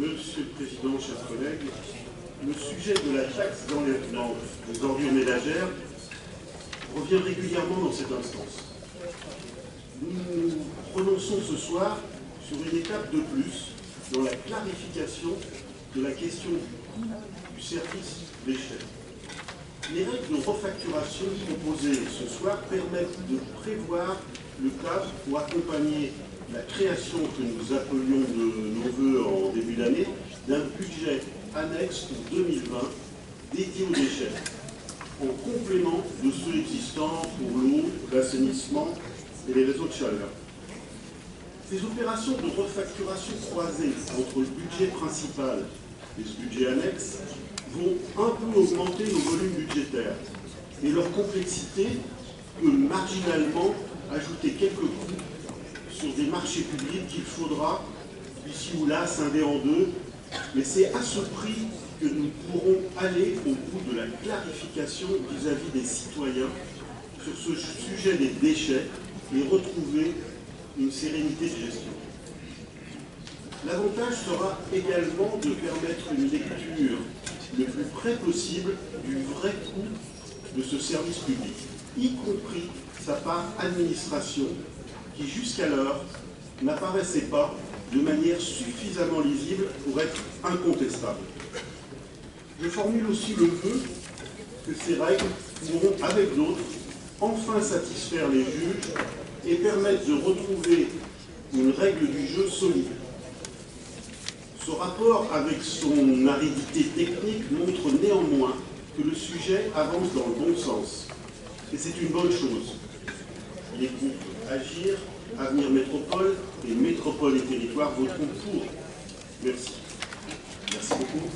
Monsieur le Président, chers collègues, le sujet de la taxe d'enlèvement des ordures ménagères revient régulièrement dans cette instance. Nous nous prononçons ce soir sur une étape de plus dans la clarification de la question du coût du service déchets. Les règles de refacturation proposées ce soir permettent de prévoir le cadre pour accompagner la création que nous appelions de nos voeux en début d'année d'un budget annexe pour 2020 dédié aux déchets, en complément de ceux existants pour l'eau, l'assainissement et les réseaux de chaleur. Ces opérations de refacturation croisée entre le budget principal et ce budget annexe vont un peu augmenter nos volumes budgétaires, et leur complexité peut marginalement ajouter quelques coûts sur des marchés publics qu'il faudra, ici ou là, scinder en deux, mais c'est à ce prix que nous pourrons aller au bout de la clarification vis-à-vis des citoyens sur ce sujet des déchets et retrouver une sérénité de gestion. L'avantage sera également de permettre une lecture le plus près possible du vrai coût de ce service public, y compris sa part administration, qui jusqu'alors n'apparaissait pas de manière suffisamment lisible pour être incontestable. Je formule aussi le vœu que ces règles pourront, avec d'autres, enfin satisfaire les juges et permettre de retrouver une règle du jeu solide. Ce rapport, avec son aridité technique, montre néanmoins que le sujet avance dans le bon sens. Et c'est une bonne chose. Les groupes Agir, Avenir Métropole et Métropole et Territoire voteront pour. Merci. Merci beaucoup.